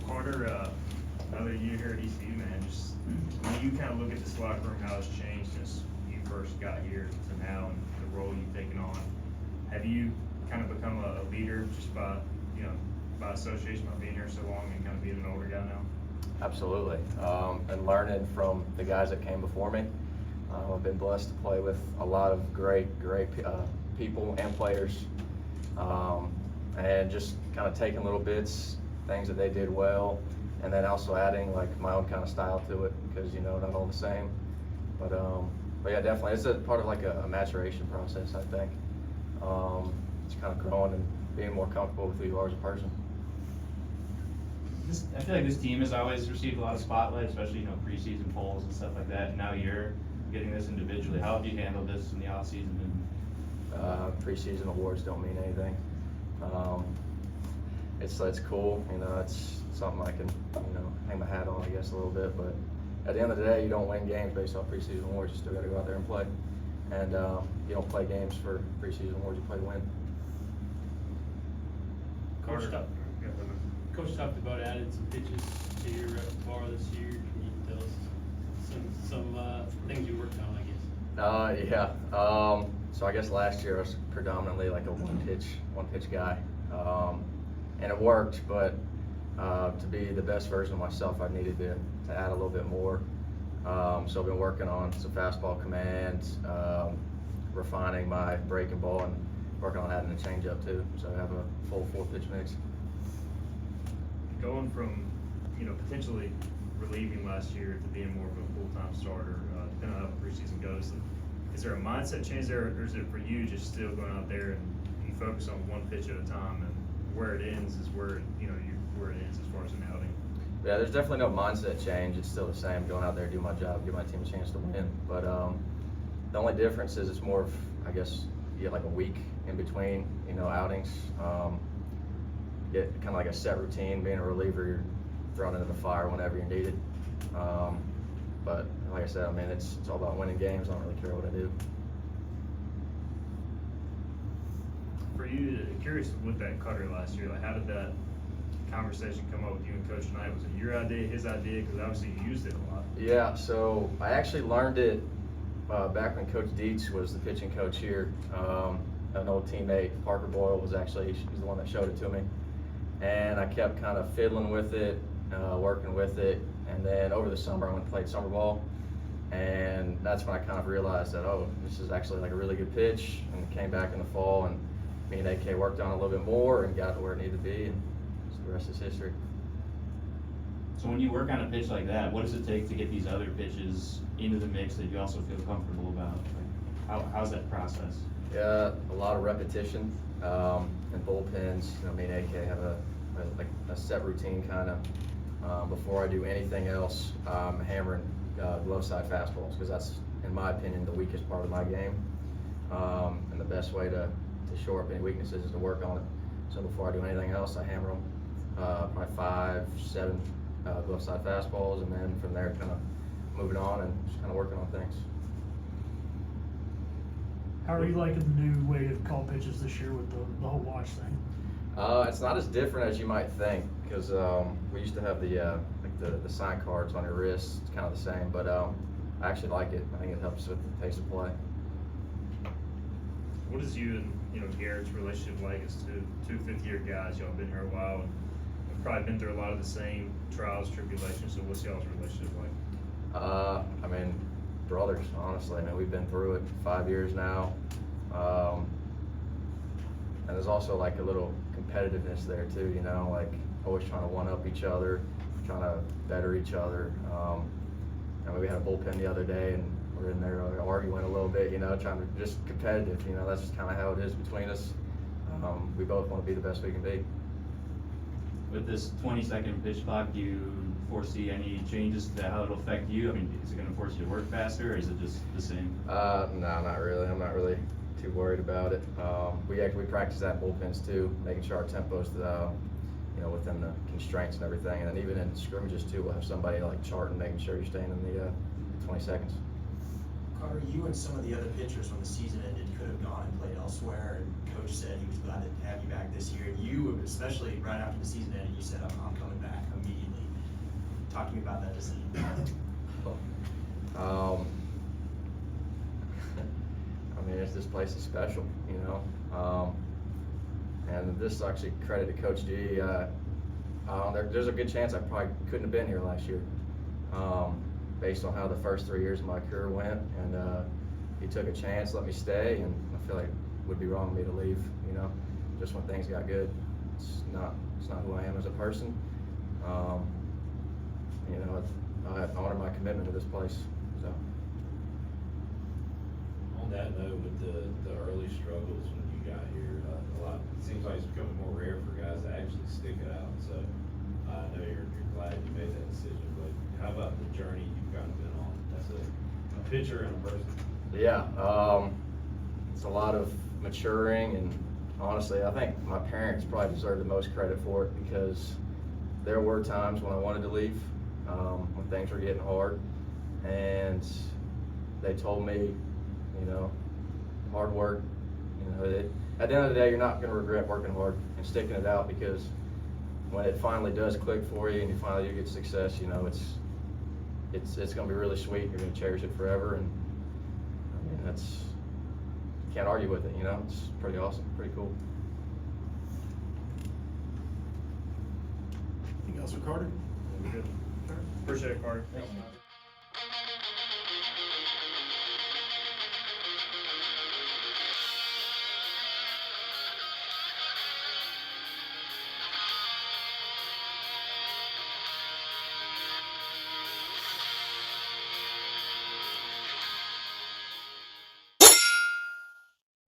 Carter, another year here at ECU, man, just when you kind of look at this locker room, how it's changed since you first got here to now and the role you've taken on, have you kind of become a leader just by, by association, by being here so long and kind of being an older guy now? Absolutely, and learning from the guys that came before me. I've been blessed to play with a lot of great people and players, and just kind of taking little bits, things that they did well, and then also adding like my own kind of style to it, because not all the same. But yeah, definitely, it's a part of like a maturation process, I think. It's kind of growing and being more comfortable with who you are as a person. I feel like this team has always received a lot of spotlight, especially preseason polls and stuff like that. And now you're getting this individually. How have you handled this in the off season? Preseason awards don't mean anything. It's cool, it's something I can hang my hat on, I guess, a little bit. But at the end of the day, you don't win games based off preseason awards. You still got to go out there and play. And you don't play games for preseason awards. You play to win. Coach talked about adding some pitches to your repertoire this year. Can you tell us some things you worked on, I guess? Yeah. So I guess last year I was predominantly like a one pitch guy, and it worked. But to be the best version of myself, I needed to add a little bit more. So I've been working on some fastball commands, refining my breaking ball, and working on adding a changeup too. So I have a full 4-pitch mix. Going from, potentially relieving last year to being more of a full-time starter, depending on how the preseason goes, is there a mindset change there, or is it for you just still going out there and you focus on one pitch at a time, and where it ends is where where it ends as far as an outing? Yeah, there's definitely no mindset change. It's still the same. Going out there, do my job, give my team a chance to win. But the only difference is it's more of, I guess, you get like a week in between, outings. Get kind of like a set routine. Being a reliever, you're thrown into the fire whenever you're needed. But like I said, it's all about winning games. I don't really care what I do. For you, curious with that cutter last year, like how did that conversation come up with you and Coach Knight? Was it your idea, his idea? Because obviously you used it a lot. Yeah, so I actually learned it back when Coach Dietz was the pitching coach here. An old teammate, Parker Boyle, he's the one that showed it to me. And I kept kind of fiddling with it, working with it. And then over the summer, I went and played summer ball. And that's when I kind of realized that, this is actually like a really good pitch. And came back in the fall, and me and AK worked on it a little bit more and got to where it needed to be. And the rest is history. So when you work on a pitch like that, what does it take to get these other pitches into the mix that you also feel comfortable about? How's that process? Yeah, a lot of repetition and bullpens. Me and AK have a set routine kind of. Before I do anything else, I'm hammering glove side fastballs, because that's, in my opinion, the weakest part of my game. And the best way to shore up any weaknesses is to work on it. So before I do anything else, I hammer them probably 5, 7 glove side fastballs, and then from there kind of moving on and just kind of working on things. How are you liking the new way to call pitches this year with the whole watch thing? It's not as different as you might think, because we used to have the sign cards on your wrist. It's kind of the same, but I actually like it. I think it helps with the pace of play. What is you and Garrett's relationship like as two fifth-year guys? Y'all been here a while and have probably been through a lot of the same trials, tribulations. So what's y'all's relationship like? Brothers, honestly. We've been through it 5 years now. And there's also like a little competitiveness there too, like always trying to one-up each other, trying to better each other. We had a bullpen the other day, and we're in there arguing a little bit, trying to just competitive. That's just kind of how it is between us. We both want to be the best we can be. With this 20-second pitch clock, do you foresee any changes to how it'll affect you? Is it going to force you to work faster, or is it just the same? No, not really. I'm not really too worried about it. We practice that in bullpens too, making sure our tempo's within the constraints and everything. And then even in scrimmages too, we'll have somebody like charting, making sure you're staying in the 20 seconds. Carter, you and some of the other pitchers when the season ended could have gone and played elsewhere, and Coach said he was glad to have you back this year. And you, especially right after the season ended, you said, I'm coming back immediately. Talk to me about that decision. I mean, this place is special, you know. And this is actually credit to Coach D. There's a good chance I probably couldn't have been here last year, based on how the first 3 years of my career went. And he took a chance, let me stay, and I feel like it would be wrong of me to leave, you know, just when things got good. It's not who I am as a person. You know, I honor my commitment to this place, so. On that note, with the early struggles when you got here, it seems like it's becoming more rare for guys to actually stick it out. So I know you're glad you made that decision, but how about the journey you've kind of been on as a pitcher and a person? Yeah, it's a lot of maturing, and honestly, I think my parents probably deserve the most credit for it, because there were times when I wanted to leave, when things were getting hard, and they told me, you know, hard work, you know, at the end of the day, you're not going to regret working hard and sticking it out, because when it finally does click for you and you finally do get success, you know, it's going to be really sweet. You're going to cherish it forever, and I mean, can't argue with it, you know. It's pretty awesome, pretty cool. Anything else for Carter? Good. Appreciate it, Carter. Thanks.